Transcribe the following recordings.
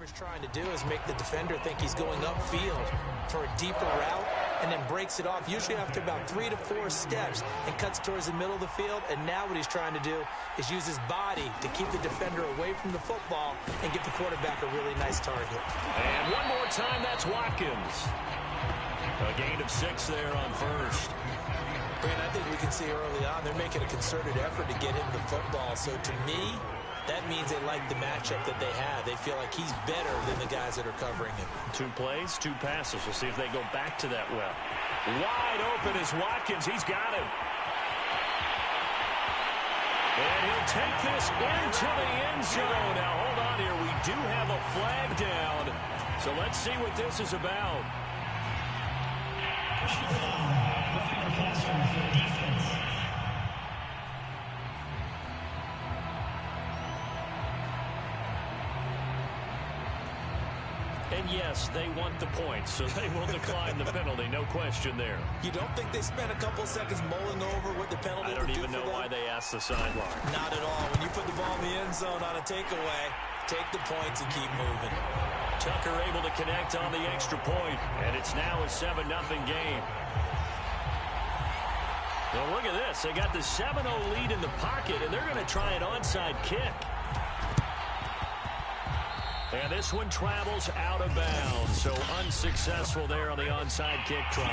is trying to do is make the defender think he's going upfield for a deeper route and then breaks it off, usually after about 3 to 4 steps, and cuts towards the middle of the field. And now what he's trying to do is use his body to keep the defender away from the football and give the quarterback a really nice target. And one more time, that's Watkins. A gain of 6 there on first. Brandon, I think we can see early on they're making a concerted effort to get him the football. So to me, that means they like the matchup that they have. They feel like he's better than the guys that are covering him. 2 plays, 2 passes. We'll see if they go back to that well. Wide open is Watkins. He's got him. And he'll take this into the end zone. Now, hold on here. We do have a flag down. So let's see what this is about. And yes, they want the points, so they will decline the penalty, no question there. You don't think they spent a couple seconds mulling over what the penalty would do for them? I don't even know why they asked the sideline. Not at all. When you put the ball in the end zone on a takeaway, take the points and keep moving. Tucker able to connect on the extra point, and it's now a 7-0 game. Well, look at this. They got the 7-0 lead in the pocket, and they're going to try an onside kick. And this one travels out of bounds, so unsuccessful there on the onside kick try.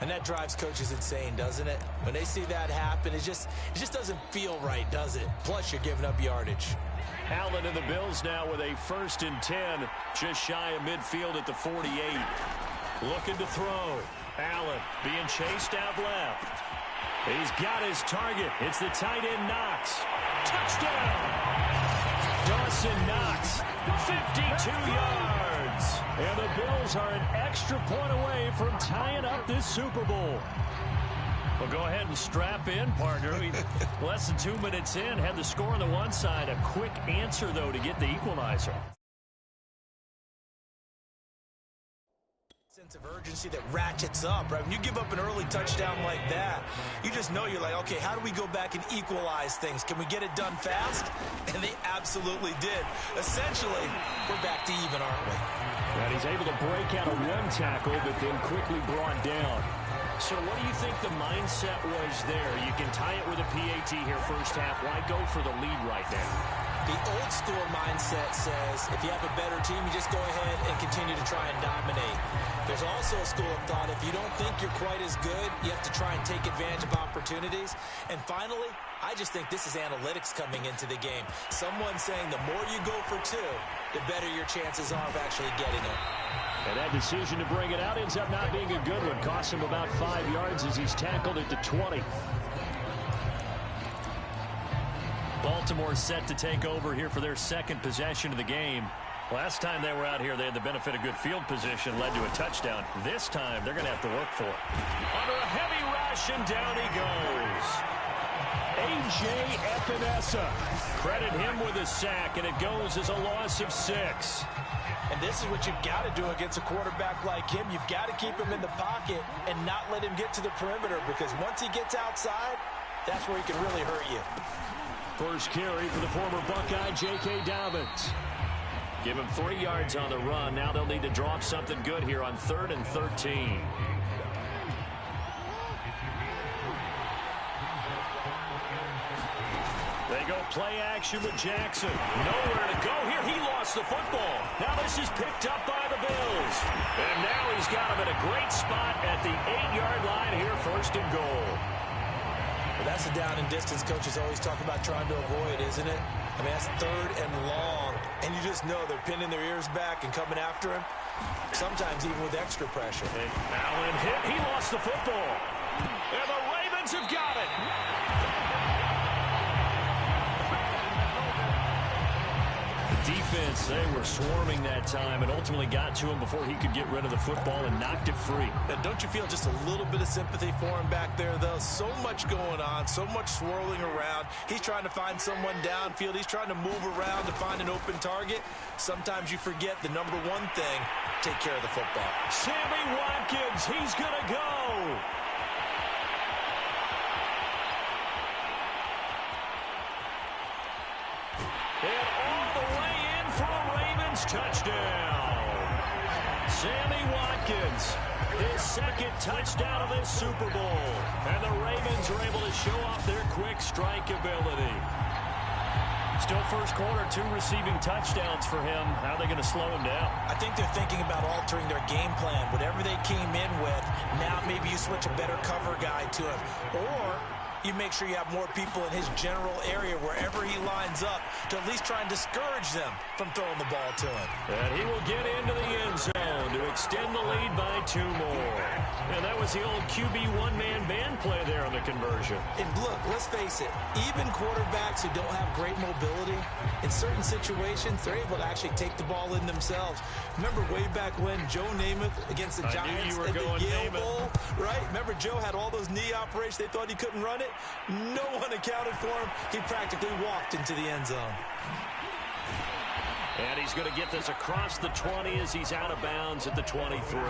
And that drives coaches insane, doesn't it? When they see that happen, it just doesn't feel right, does it? Plus, you're giving up yardage. Allen and the Bills now with a 1st and 10, just shy of midfield at the 48. Looking to throw. Allen being chased out left. He's got his target. It's the tight end Knox. Touchdown! Dawson Knox, 52 yards. And the Bills are an extra point away from tying up this Super Bowl. Well, go ahead and strap in, partner. Less than 2 minutes in, had the score on the one side. A quick answer, though, to get the equalizer. Sense of urgency that ratchets up, right? When you give up an early touchdown like that, you just know you're like, okay, how do we go back and equalize things? Can we get it done fast? And they absolutely did. Essentially, we're back to even, aren't we? And he's able to break out a 1 tackle, but then quickly brought down. So what do you think the mindset was there? You can tie it with a PAT here first half. Why go for the lead right now? The old school mindset says if you have a better team, you just go ahead and continue to try and dominate. There's also a school of thought, if you don't think you're quite as good, you have to try and take advantage of opportunities. And finally, I just think this is analytics coming into the game. Someone saying the more you go for 2, the better your chances are of actually getting it. And that decision to bring it out ends up not being a good one. Costs him about 5 yards as he's tackled at the 20. Baltimore set to take over here for their 2nd possession of the game. Last time they were out here, they had the benefit of good field position, led to a touchdown. This time, they're going to have to work for it. Under a heavy rush, and down he goes. A.J. Epinesa. Credit him with a sack, and it goes as a loss of 6. And this is what you've got to do against a quarterback like him. You've got to keep him in the pocket and not let him get to the perimeter, because once he gets outside, that's where he can really hurt you. First carry for the former Buckeye, J.K. Dobbins. Give him 3 yards on the run. Now they'll need to draw up something good here on 3rd and 13. They go play action with Jackson. Nowhere to go here. He lost the football. Now this is picked up by the Bills. And now he's got him in a great spot at the 8-yard line here, 1st and goal. Well, that's a down and distance coaches always talk about trying to avoid, isn't it? I mean, that's 3rd and long. And you just know they're pinning their ears back and coming after him, sometimes even with extra pressure. And Allen hit. He lost the football. And the Ravens have got it. Defense, they were swarming that time and ultimately got to him before he could get rid of the football and knocked it free. And don't you feel just a little bit of sympathy for him back there, though? So much going on, so much swirling around. He's trying to find someone downfield. He's trying to move around to find an open target. Sometimes you forget the number one thing, take care of the football. Sammy Watkins, he's going to go. And all the way in for a Ravens touchdown. Sammy Watkins, his second touchdown of this Super Bowl. And the Ravens are able to show off their quick strike ability. Still first quarter, 2 receiving touchdowns for him. How are they going to slow him down? I think they're thinking about altering their game plan. Whatever they came in with, now maybe you switch a better cover guy to him. Or you make sure you have more people in his general area wherever he lines up to at least try and discourage them from throwing the ball to him. And he will get into the end zone to extend the lead by 2 more. And that was the old QB one-man band play there on the conversion. And look, let's face it, even quarterbacks who don't have great mobility, in certain situations, they're able to actually take the ball in themselves. Remember way back when Joe Namath against the Giants at the Yale Bowl, right? Remember Joe had all those knee operations. They thought he couldn't run it. No one accounted for him. He practically walked into the end zone. And he's going to get this across the 20 as he's out of bounds at the 23.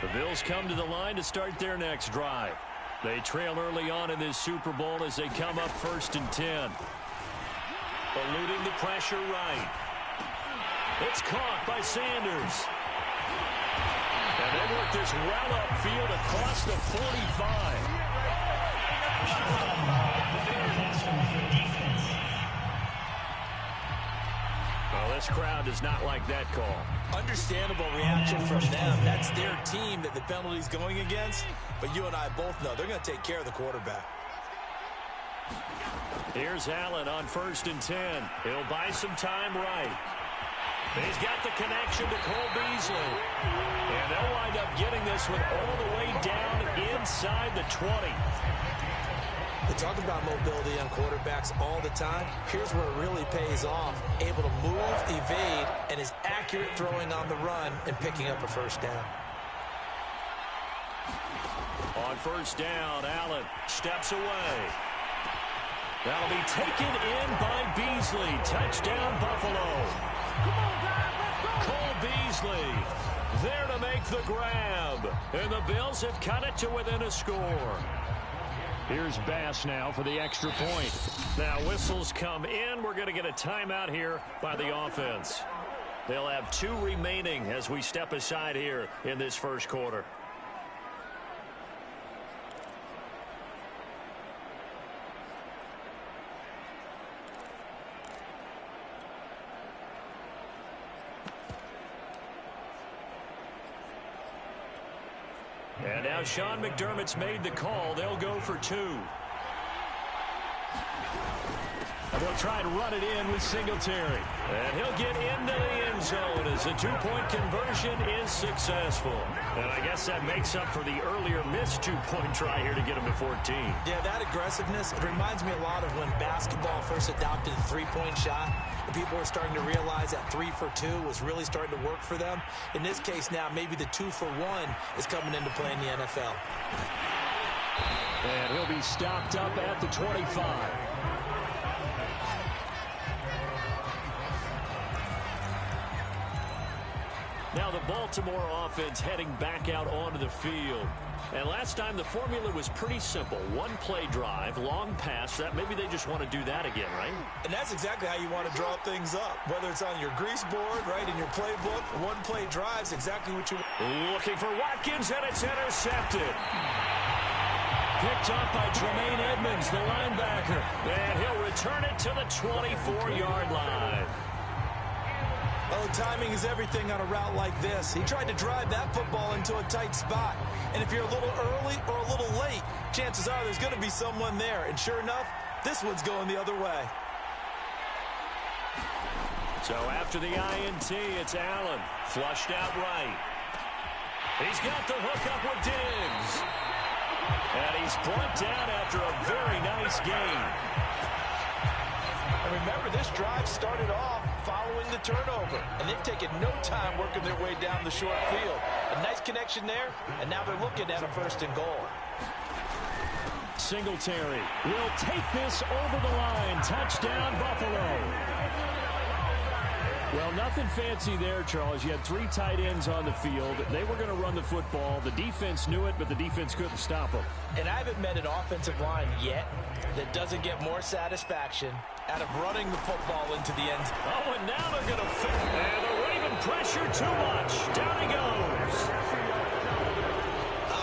The Bills come to the line to start their next drive. They trail early on in this Super Bowl as they come up 1st and 10. Eluding the pressure right. It's caught by Sanders. And they work this well upfield across the 45. Well, this crowd does not like that call. Understandable reaction from them. That's their team that the penalty's going against. But you and I both know they're going to take care of the quarterback. Here's Allen on 1st and 10. He'll buy some time right. He's got the connection to Cole Beasley. And they'll wind up getting this one all the way down inside the 20. They talk about mobility on quarterbacks all the time. Here's where it really pays off. Able to move, evade, and is accurate throwing on the run and picking up a first down. On 1st down, Allen steps away. That'll be taken in by Beasley. Touchdown, Buffalo. Cole Beasley there to make the grab. And the Bills have cut it to within a score. Here's Bass now for the extra point. Now whistles come in. We're going to get a timeout here by the offense. They'll have 2 remaining as we step aside here in this first quarter. And now Sean McDermott's made the call. They'll go for 2. And they'll try to run it in with Singletary. And he'll get into the end zone as the 2-point conversion is successful. And I guess that makes up for the earlier missed 2-point try here to get him to 14. Yeah, that aggressiveness, it reminds me a lot of when basketball first adopted the 3-point shot. And people were starting to realize that 3 for 2 was really starting to work for them. In this case now, maybe the 2 for 1 is coming into play in the NFL. And he'll be stopped up at the 25. Now the Baltimore offense heading back out onto the field. And last time the formula was pretty simple. 1-play drive, long pass. That maybe they just want to do that again, right? And that's exactly how you want to draw things up. Whether it's on your grease board, right, in your playbook, 1-play drive's exactly what you want. Looking for Watkins, and it's intercepted. Picked up by Tremaine Edmonds, the linebacker. And he'll return it to the 24-yard line. Oh, timing is everything on a route like this. He tried to drive that football into a tight spot. And if you're a little early or a little late, chances are there's going to be someone there. And sure enough, this one's going the other way. So after the INT, it's Allen. Flushed out right. He's got the hook up with Diggs. And he's brought down after a very nice gain. And remember, this drive started off following the turnover. And they've taken no time working their way down the short field. A nice connection there, and now they're looking at a 1st and goal. Singletary will take this over the line. Touchdown, Buffalo. Well, nothing fancy there, Charles. You had 3 tight ends on the field. They were going to run the football. The defense knew it, but the defense couldn't stop them. And I haven't met an offensive line yet that doesn't get more satisfaction out of running the football into the end. Oh, and now they're going to fit. And the Raven pressure too much. Down he goes.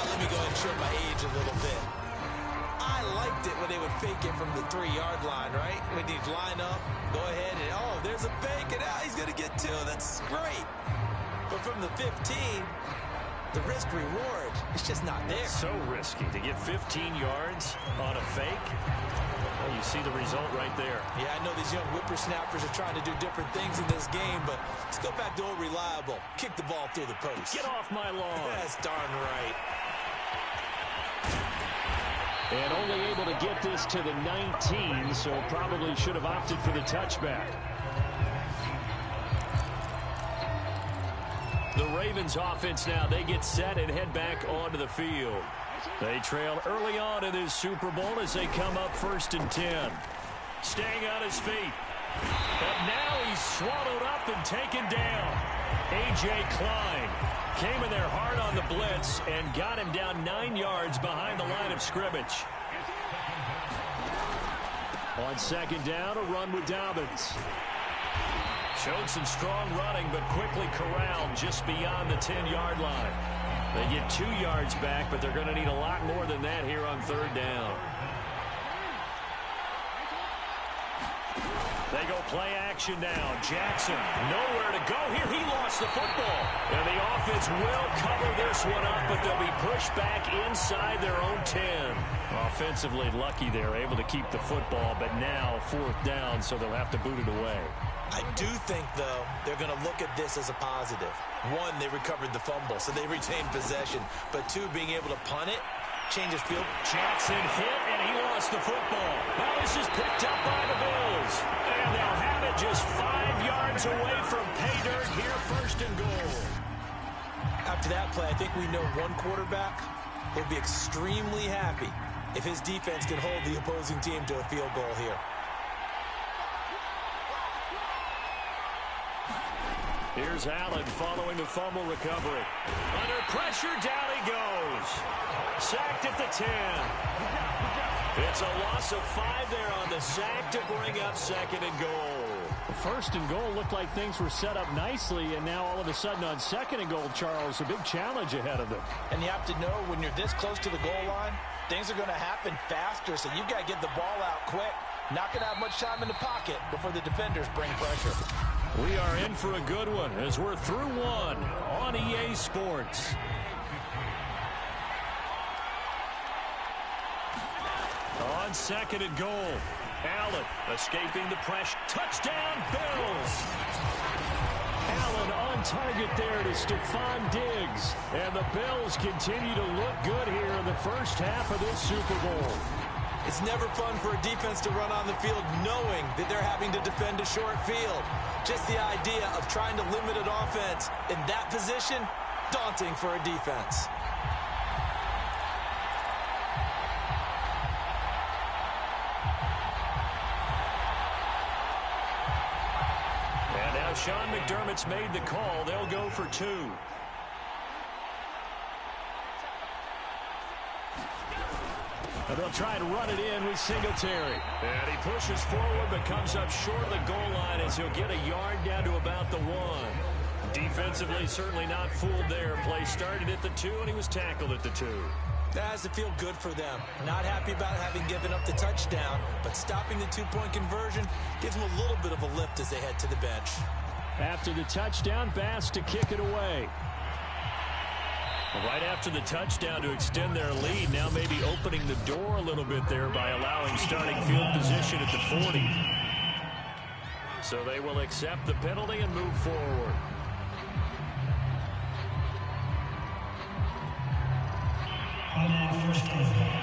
Let me go ahead and show my age a little bit. I liked it when they would fake it from the 3-yard line, right? When you'd line up, go ahead, and oh, there's a fake, and he's going to get 2. That's great. But from the 15, the risk-reward is just not there. So risky to get 15 yards on a fake. Well, you see the result right there. Yeah, I know these young whippersnappers are trying to do different things in this game, but let's go back to old reliable. Kick the ball through the post. Get off my lawn. That's darn right. And only able to get this to the 19, so probably should have opted for the touchback. The Ravens offense now, they get set and head back onto the field. They trail early on in this Super Bowl as they come up 1st and 10. Staying on his feet. But now he's swallowed up and taken down. A.J. Klein came in there hard on the blitz and got him down 9 yards behind the line of scrimmage. On 2nd down, a run with Dobbins. Showed some strong running, but quickly corralled just beyond the 10-yard line. They get 2 yards back, but they're going to need a lot more than that here on 3rd down. They go play action now. Jackson, nowhere to go here. He lost the football. And the offense will cover this one up, but they'll be pushed back inside their own 10. Offensively lucky they're able to keep the football, but now 4th down, so they'll have to boot it away. I do think, though, they're going to look at this as a positive. 1, they recovered the fumble, so they retained possession. But 2, being able to punt it, changes field. Jackson hit, and he lost the football. Now this is picked up by the Bills. And they'll have it just 5 yards away from pay dirt here, 1st and goal. After that play, I think we know one quarterback will be extremely happy if his defense can hold the opposing team to a field goal here. Here's Allen following the fumble recovery. Under pressure, down he goes. Sacked at the 10. It's a loss of 5 there on the sack to bring up 2nd and goal. 1st and goal looked like things were set up nicely, and now all of a sudden on 2nd and goal, Charles, a big challenge ahead of them. And you have to know when you're this close to the goal line, things are going to happen faster, so you've got to get the ball out quick. Not going to have much time in the pocket before the defenders bring pressure. We are in for a good one as we're through 1 on EA Sports. On 2nd and goal, Allen escaping the pressure. Touchdown, Bills! Allen on target there to Stephon Diggs. And the Bills continue to look good here in the first half of this Super Bowl. It's never fun for a defense to run on the field knowing that they're having to defend a short field. Just the idea of trying to limit an offense in that position, daunting for a defense. And now Sean McDermott's made the call. They'll go for 2. And they'll try and run it in with Singletary. And he pushes forward but comes up short of the goal line as he'll get a yard down to about the 1. Defensively, certainly not fooled there. Play started at the 2, and he was tackled at the 2. That has to feel good for them. Not happy about having given up the touchdown, but stopping the 2-point conversion gives them a little bit of a lift as they head to the bench. After the touchdown, Bass to kick it away. Right after the touchdown to extend their lead, now maybe opening the door a little bit there by allowing starting field position at the 40. So they will accept the penalty and move forward. First down.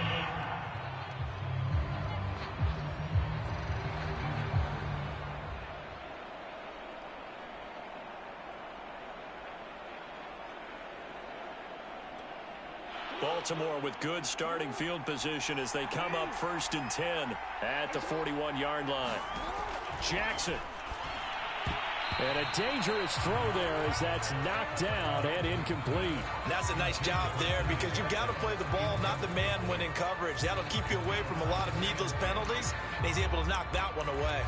Baltimore with good starting field position as they come up 1st and 10 at the 41-yard line. Jackson And a dangerous throw there as that's knocked down and incomplete. That's a nice job there because you've got to play the ball, not the man when in coverage. That'll keep you away from a lot of needless penalties, and he's able to knock that one away.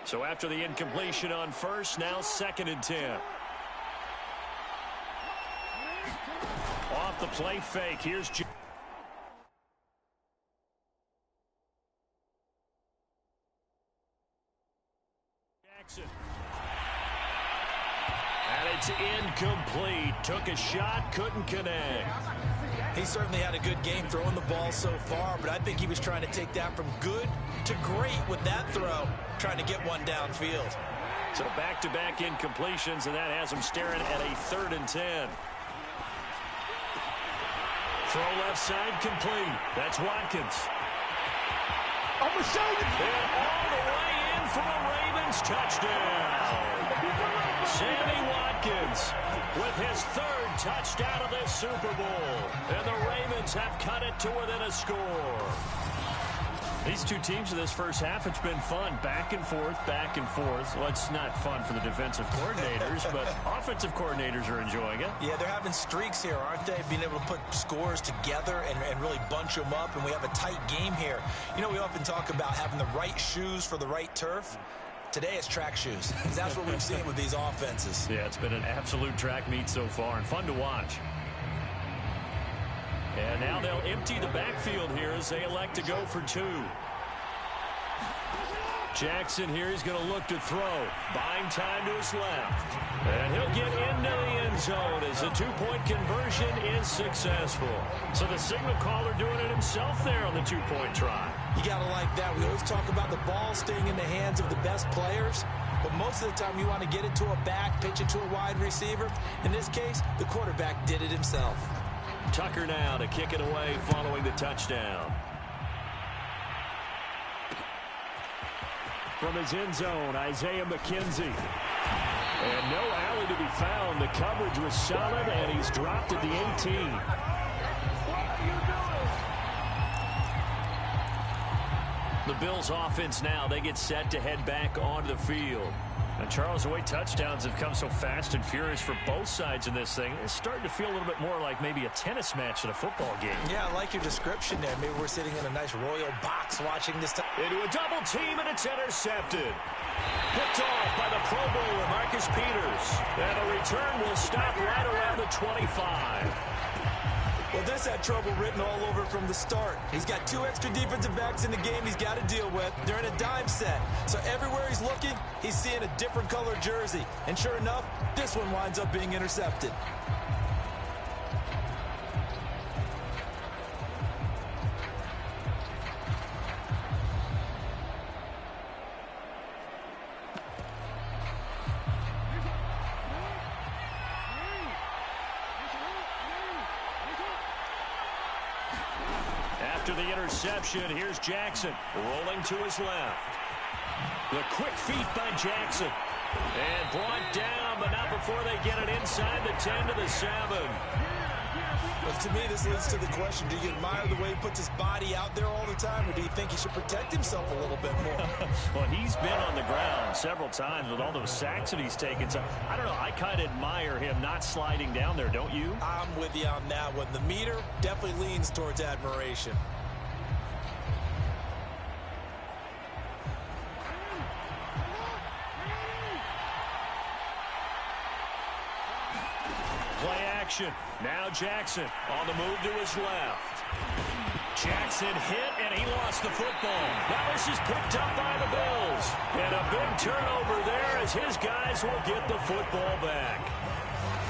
So after the incompletion on first, now 2nd and 10. Off the play fake. Here's Jackson. And it's incomplete. Took a shot, couldn't connect. He certainly had a good game throwing the ball so far, but I think he was trying to take that from good to great with that throw, trying to get one downfield. So back-to-back incompletions, and that has him staring at a 3rd and 10. Throw left side complete. That's Watkins. I'm going to show you. And all the way in for a Ravens touchdown. Sammy Watkins with his 3rd touchdown of this Super Bowl. And the Ravens have cut it to within a score. These two teams in this first half, it's been fun. Back and forth, back and forth. Well, it's not fun for the defensive coordinators, but offensive coordinators are enjoying it. Yeah, they're having streaks here, aren't they? Being able to put scores together and really bunch them up, and we have a tight game here. You know, we often talk about having the right shoes for the right turf. Today it's track shoes. That's what we've seen with these offenses. Yeah, it's been an absolute track meet so far, and fun to watch. And now they'll empty the backfield here as they elect to go for 2. Jackson here, he's going to look to throw. Buying time to his left. And he'll get into the end zone as the 2-point conversion is successful. So the signal caller doing it himself there on the 2-point try. You got to like that. We always talk about the ball staying in the hands of the best players, but most of the time you want to get it to a back, pitch it to a wide receiver. In this case, the quarterback did it himself. Tucker now to kick it away following the touchdown. From his end zone, Isaiah McKenzie. And no alley to be found. The coverage was solid, and he's dropped at the 18. The Bills offense now, they get set to head back onto the field. And Charles, the way touchdowns have come so fast and furious for both sides in this thing, it's starting to feel a little bit more like maybe a tennis match than a football game. Yeah, I like your description there. Maybe we're sitting in a nice royal box watching this. Into a double team, and it's intercepted. Picked off by the Pro Bowler, Marcus Peters. And the return will stop right around the 25. Well, this had trouble written all over from the start. He's got 2 extra defensive backs in the game he's got to deal with. They're in a dime set. So everywhere he's looking, he's seeing a different color jersey. And sure enough, this one winds up being intercepted. After the interception, here's Jackson rolling to his left. The quick feet by Jackson. And brought down, but not before they get it inside the 10 to the 7. But to me, this leads to the question, do you admire the way he puts his body out there all the time, or do you think he should protect himself a little bit more? Well, he's been on the ground several times with all those sacks that he's taken. So, I don't know, I kind of admire him not sliding down there, don't you? I'm with you on that one. The meter definitely leans towards admiration. Play action. Now Jackson on the move to his left. Jackson hit, and he lost the football. Now this is picked up by the Bills. And a big turnover there as his guys will get the football back.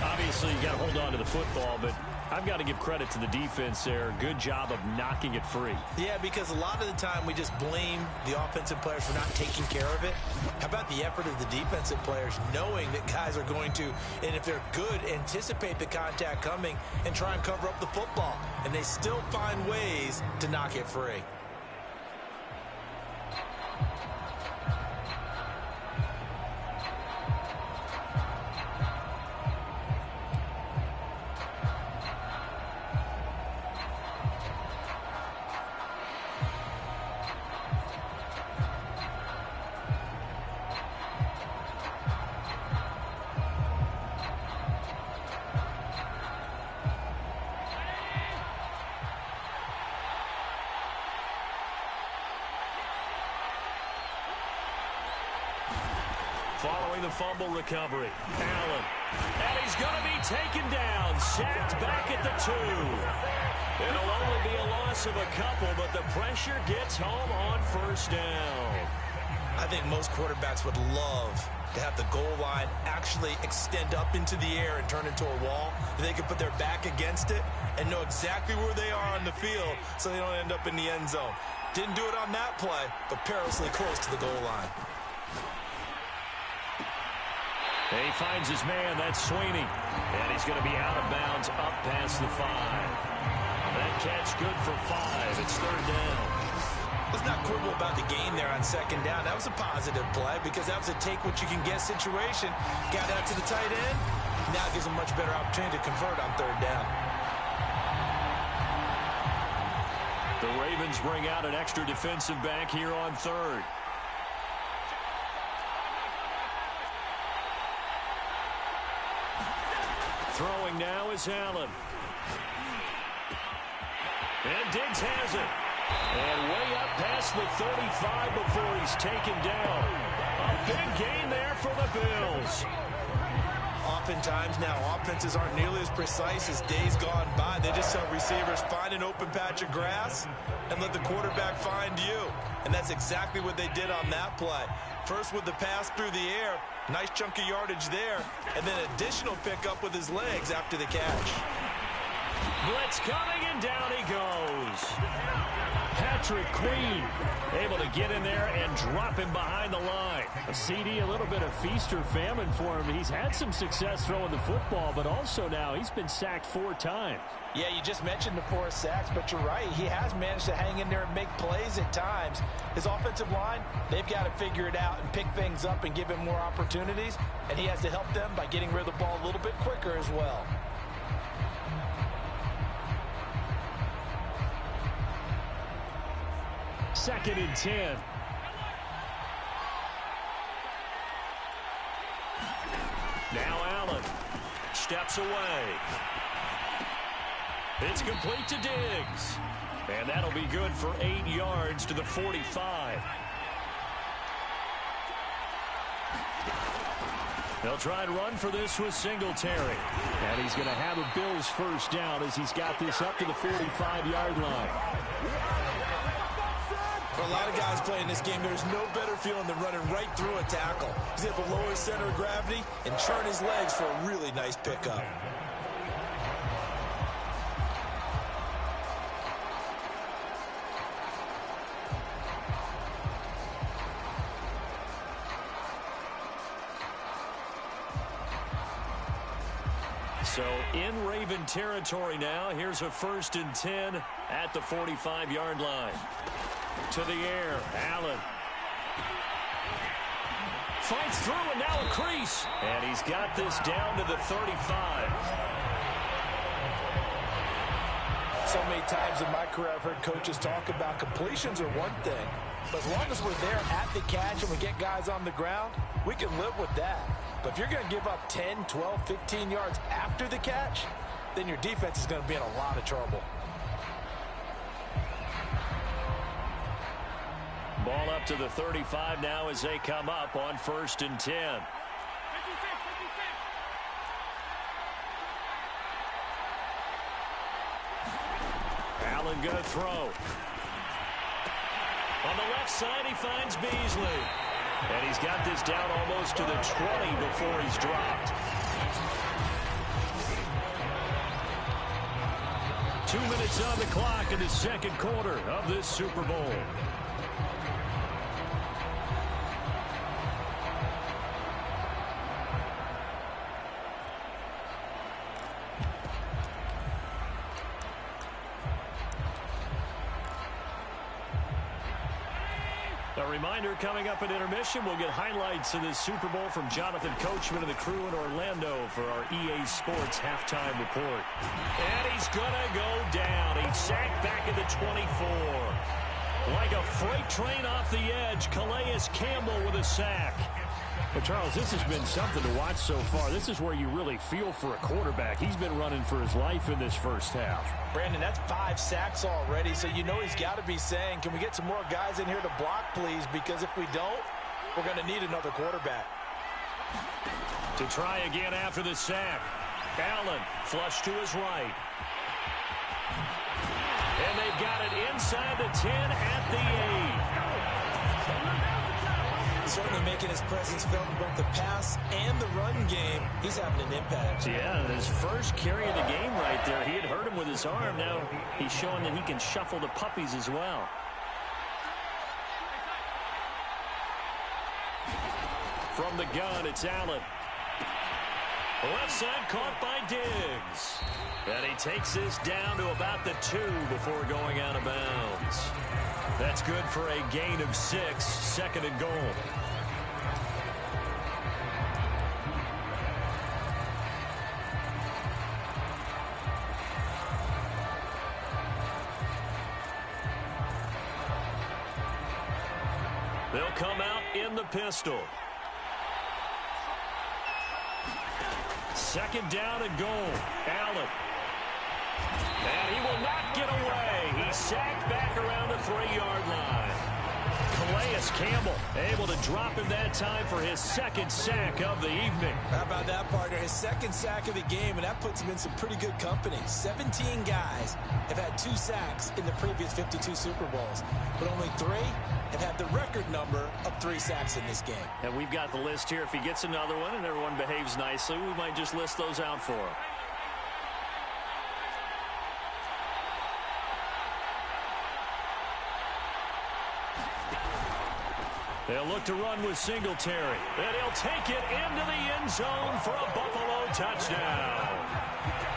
Obviously, you got to hold on to the football, but I've got to give credit to the defense there. Good job of knocking it free. Yeah, because a lot of the time we just blame the offensive players for not taking care of it. How about the effort of the defensive players knowing that guys are going to, and if they're good, anticipate the contact coming and try and cover up the football. And they still find ways to knock it free. during the fumble recovery. Allen. And he's going to be taken down. Sacked back at the 2. It'll only be a loss of a couple, but the pressure gets home on first down. I think most quarterbacks would love to have the goal line actually extend up into the air and turn into a wall. They can put their back against it and know exactly where they are on the field so they don't end up in the end zone. Didn't do it on that play, but perilously close to the goal line. He finds his man. That's Sweeney. And he's going to be out of bounds up past the 5. That catch good for 5. It's third down. Let's not quibble about the gain there on second down. That was a positive play because that was a take-what-you-can-get situation. Got out to the tight end. Now gives him much better opportunity to convert on third down. The Ravens bring out an extra defensive back here on third. Throwing now is Allen. And Diggs has it. And way up past the 35 before he's taken down. A big gain there for the Bills. Oftentimes now, offenses aren't nearly as precise as days gone by. They just tell receivers, find an open patch of grass and let the quarterback find you. And that's exactly what they did on that play. First with the pass through the air, nice chunk of yardage there, and then additional pickup with his legs after the catch. Blitz coming, and down he goes. Patrick Queen able to get in there and drop him behind the line. A CD, a little bit of feast or famine for him. He's had some success throwing the football, but also now he's been sacked 4 times. Yeah, you just mentioned the 4 sacks, but you're right. He has managed to hang in there and make plays at times. His offensive line, they've got to figure it out and pick things up and give him more opportunities, and he has to help them by getting rid of the ball a little bit quicker as well. Second and 10. Now Allen steps away. It's complete to Diggs. And that'll be good for 8 yards to the 45. They'll try and run for this with Singletary. And he's going to have a Bills first down as he's got this up to the 45-yard line. For a lot of guys playing this game, there's no better feeling than running right through a tackle. He's able to lower his center of gravity and churn his legs for a really nice pickup. So in Raven territory now, here's a 1st and 10 at the 45-yard line. To the air, Allen. Fights through and now a crease. And he's got this down to the 35. So many times in my career I've heard coaches talk about completions are one thing. But as long as we're there at the catch and we get guys on the ground, we can live with that. But if you're going to give up 10, 12, 15 yards after the catch, then your defense is going to be in a lot of trouble. Ball up to the 35 now as they come up on 1st and 10. Allen going to throw. On the left side, he finds Beasley. And he's got this down almost to the 20 before he's dropped. 2 minutes on the clock in the second quarter of this Super Bowl. A reminder, coming up at intermission, we'll get highlights of this Super Bowl from Jonathan Coachman and the crew in Orlando for our EA Sports halftime report. And he's going to go down. He's sacked back at the 24. Like a freight train off the edge, Calais Campbell with a sack. Well, Charles, this has been something to watch so far. This is where you really feel for a quarterback. He's been running for his life in this first half. Brandon, that's 5 sacks already, so you know he's got to be saying, can we get some more guys in here to block, please? Because if we don't, we're going to need another quarterback. To try again after the sack. Allen flush to his right. And they've got it inside the 10 at the 8. Certainly making his presence felt in both the pass and the run game. He's having an impact. Yeah, his first carry of the game right there. He had hurt him with his arm. Now he's showing that he can shuffle the puppies as well. From the gun, it's Allen. Left side caught by Diggs. And he takes this down to about the 2 before going out of bounds. That's good for a gain of 6, second and goal. They'll come out in the pistol. Second down and goal. Allen. And he will not get away. He's sacked back around the 3-yard line. Calais Campbell able to drop him that time for his second sack of the evening. How about that, partner? His second sack of the game, and that puts him in some pretty good company. 17 guys have had 2 sacks in the previous 52 Super Bowls, but only 3 have had the record number of 3 sacks in this game. And we've got the list here. If he gets another one and everyone behaves nicely, we might just list those out for him. They'll look to run with Singletary. And he'll take it into the end zone for a Buffalo touchdown.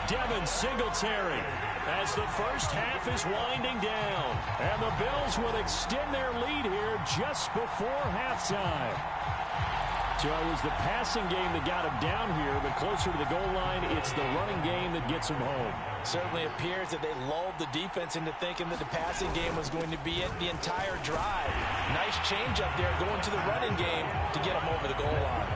Devin Singletary as the first half is winding down. And the Bills will extend their lead here just before halftime. So it was the passing game that got him down here, but closer to the goal line, it's the running game that gets him home. Certainly appears that they lulled the defense into thinking that the passing game was going to be it the entire drive. Nice change up there going to the running game to get him over the goal line.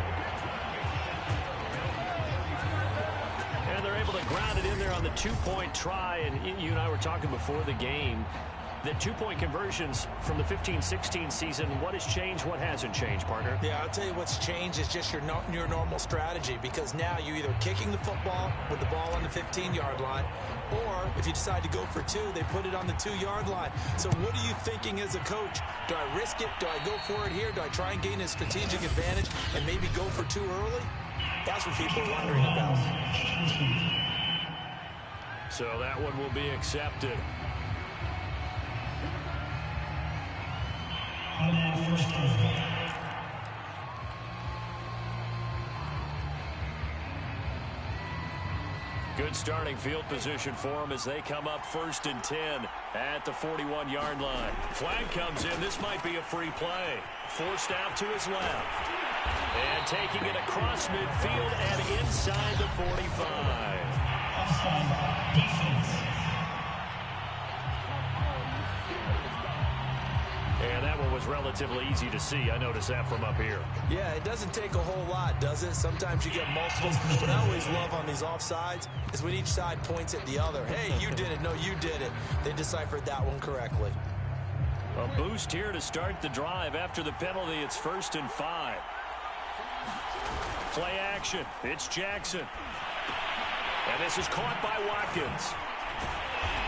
And they're able to ground it in there on the 2-point try. And you and I were talking before the game. The 2-point conversions from the 15-16 season, what has changed, what hasn't changed, partner? Yeah, I'll tell you what's changed is just your normal strategy, because now you're either kicking the football with the ball on the 15-yard line, or if you decide to go for 2, they put it on the 2-yard line. So what are you thinking as a coach? Do I risk it? Do I go for it here? Do I try and gain a strategic advantage and maybe go for 2 early? That's what people are wondering about. So that one will be accepted. Good starting field position for them as they come up 1st and 10 at the 41-yard line. Flag comes in. This might be a free play. Forced out to his left. And taking it across midfield and inside the 45. Offside defense. And that one was relatively easy to see. I noticed that from up here. Yeah, it doesn't take a whole lot, does it? Sometimes you get multiples. What I always love on these offsides is when each side points at the other. Hey, you did it. No, you did it. They deciphered that one correctly. A boost here to start the drive. After the penalty, it's 1st and 5. Play action. It's Jackson. And this is caught by Watkins.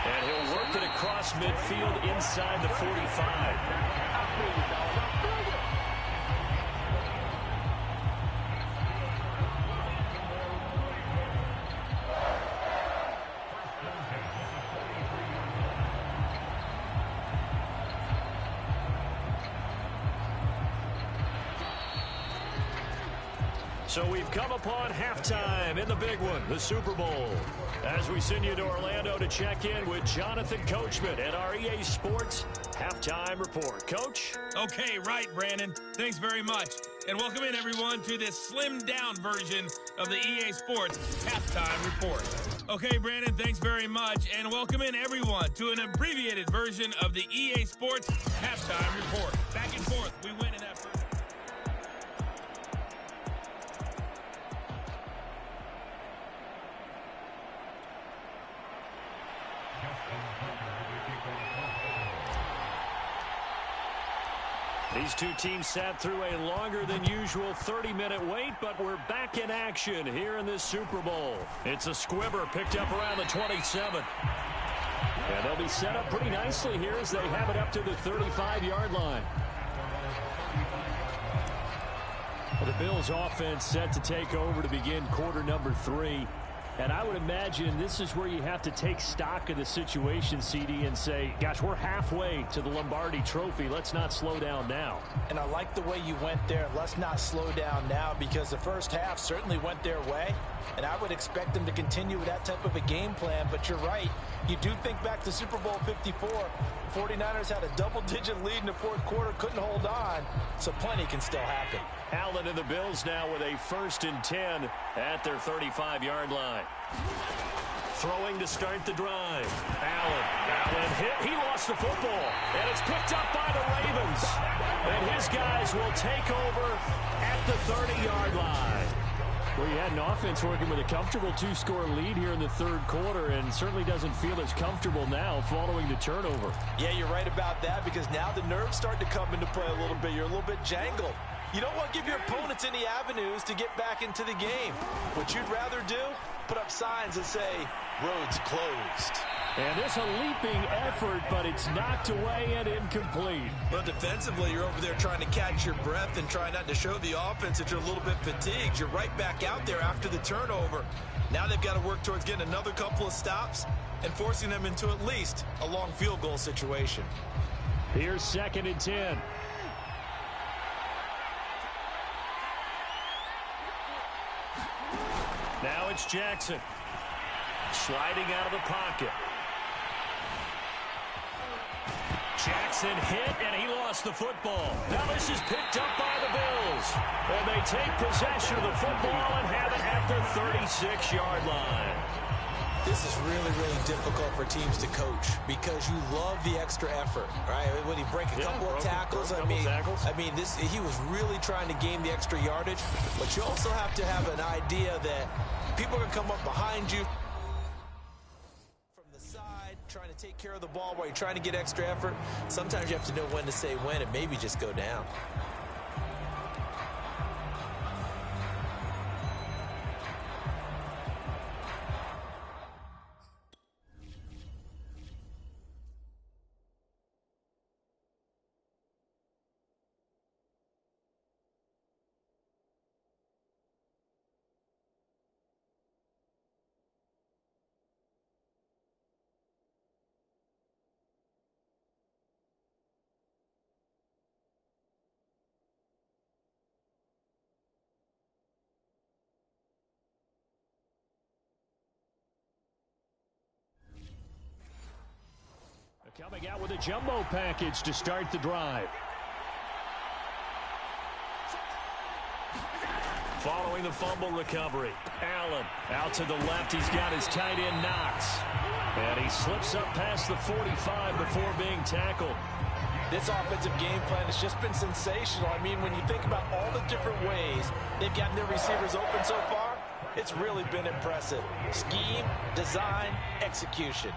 And he'll work it across midfield inside the 45. So we've come upon halftime in the big one, the Super Bowl. As we send you to Orlando to check in with Jonathan Coachman at our EA Sports Halftime Report. Coach? Okay, right, Brandon. Thanks very much. And welcome in, everyone, to this slimmed-down version of the EA Sports Halftime Report. Okay, Brandon, thanks very much. And welcome in, everyone, to an abbreviated version of the EA Sports Halftime Report. Back and forth, we win in that first. These two teams sat through a longer than usual 30-minute wait, but we're back in action here in this Super Bowl. It's a squibber picked up around the 27. And they'll be set up pretty nicely here as they have it up to the 35-yard line. Well, the Bills offense set to take over to begin quarter number 3. And I would imagine this is where you have to take stock of the situation, CD, and say, gosh, we're halfway to the Lombardi Trophy. Let's not slow down now. And I like the way you went there. Let's not slow down now, because the first half certainly went their way. And I would expect them to continue with that type of a game plan. But you're right. You do think back to Super Bowl 54. 49ers had a double-digit lead in the fourth quarter, couldn't hold on. So plenty can still happen. Allen and the Bills now with a 1st and 10 at their 35-yard line. Throwing to start the drive. Allen hit. He lost the football. And it's picked up by the Ravens. And his guys will take over at the 30-yard line. Well, you had an offense working with a comfortable 2-score lead here in the third quarter, and certainly doesn't feel as comfortable now following the turnover. Yeah, you're right about that, because now the nerves start to come into play a little bit. You're a little bit jangled. You don't want to give your opponents any avenues to get back into the game. What you'd rather do, put up signs that say, roads closed. And this a leaping effort, but it's knocked away and incomplete. Well, defensively, you're over there trying to catch your breath and try not to show the offense that you're a little bit fatigued. You're right back out there after the turnover. Now they've got to work towards getting another couple of stops and forcing them into at least a long field goal situation. Here's 2nd and 10. Now it's Jackson. Sliding out of the pocket. Jackson hit, and he lost the football. Now this is picked up by the Bills. And they take possession of the football and have it at their 36-yard line. This is really, really difficult for teams to coach, because you love the extra effort, right? When he break a couple of tackles, I mean, he was really trying to gain the extra yardage. But you also have to have an idea that people are going to come up behind you from the side, trying to take care of the ball while you're trying to get extra effort. Sometimes you have to know when to say when and maybe just go down. Coming out with a jumbo package to start the drive. Following the fumble recovery, Allen out to the left. He's got his tight end Knox. And he slips up past the 45 before being tackled. This offensive game plan has just been sensational. I mean, when you think about all the different ways they've gotten their receivers open so far, it's really been impressive. Scheme, design, execution.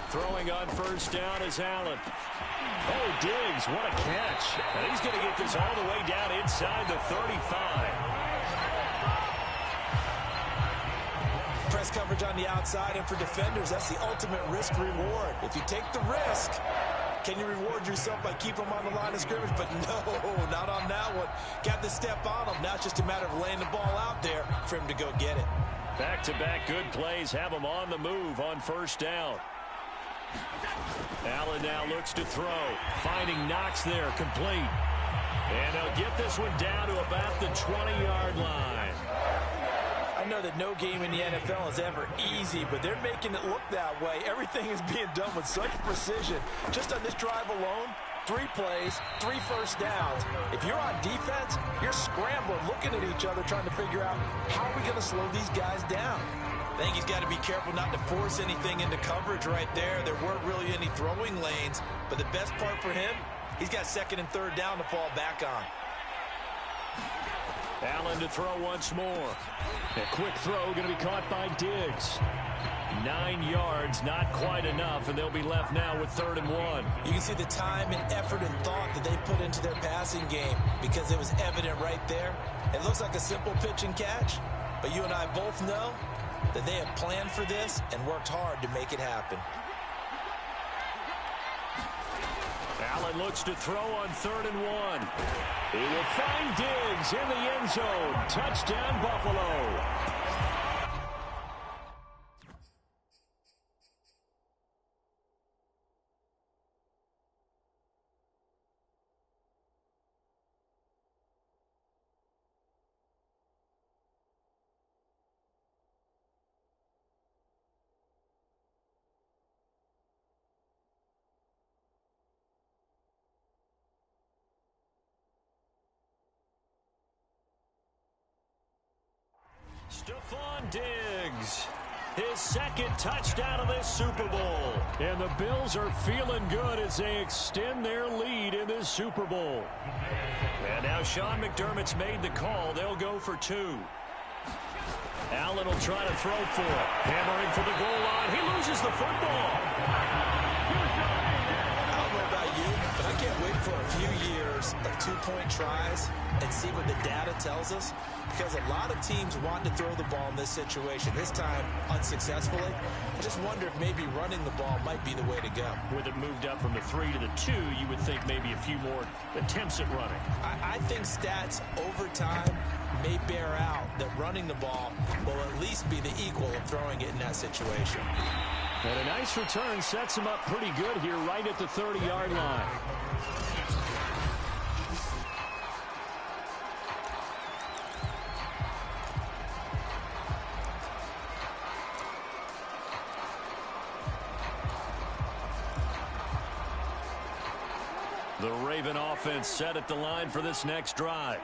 Throwing on 1st down is Allen. Oh, Diggs, what a catch. And he's going to get this all the way down inside the 35. Press coverage on the outside, and for defenders, that's the ultimate risk-reward. If you take the risk, can you reward yourself by keeping them on the line of scrimmage? But no, not on that one. Got the step on him. Now it's just a matter of laying the ball out there for him to go get it. Back-to-back good plays have him on the move on 1st down. Allen now looks to throw, finding Knox there, complete. And they'll get this one down to about the 20-yard line. I know that no game in the NFL is ever easy, but they're making it look that way. Everything is being done with such precision. Just on this drive alone, 3 plays, 3 first downs. If you're on defense, you're scrambling, looking at each other, trying to figure out how are we going to slow these guys down. I think he's got to be careful not to force anything into coverage right there. There weren't really any throwing lanes, but the best part for him, he's got 2nd and 3rd down to fall back on. Allen to throw once more. A quick throw going to be caught by Diggs. 9 yards, not quite enough, and they'll be left now with 3rd and 1. You can see the time and effort and thought that they put into their passing game because it was evident right there. It looks like a simple pitch and catch, but you and I both know that they have planned for this and worked hard to make it happen. Allen looks to throw on 3rd and 1. He will find Diggs in the end zone. Touchdown, Buffalo. Stephon Diggs, his 2nd touchdown of this Super Bowl. And the Bills are feeling good as they extend their lead in this Super Bowl. And now Sean McDermott's made the call. They'll go for 2. Allen will try to throw for it. Hammering for the goal line. He loses the football. I don't know about you, but I can't wait for a few years of 2-point tries and see what the data tells us, because a lot of teams want to throw the ball in this situation, this time unsuccessfully. I just wonder if maybe running the ball might be the way to go. With it moved up from the 3 to the 2, you would think maybe a few more attempts at running. I think stats over time may bear out that running the ball will at least be the equal of throwing it in that situation. And a nice return sets him up pretty good here right at the 30-yard line. The Raven offense set at the line for this next drive.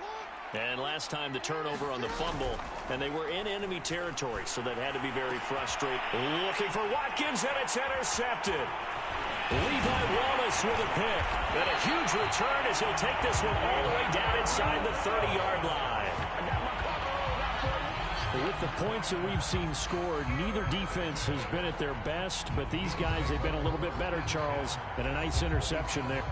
And last time the turnover on the fumble, and they were in enemy territory, so that had to be very frustrating. Looking for Watkins, and it's intercepted. Levi Wallace with a pick. And a huge return as he'll take this one all the way down inside the 30-yard line. With the points that we've seen scored, neither defense has been at their best, but these guys have been a little bit better, Charles, and a nice interception there.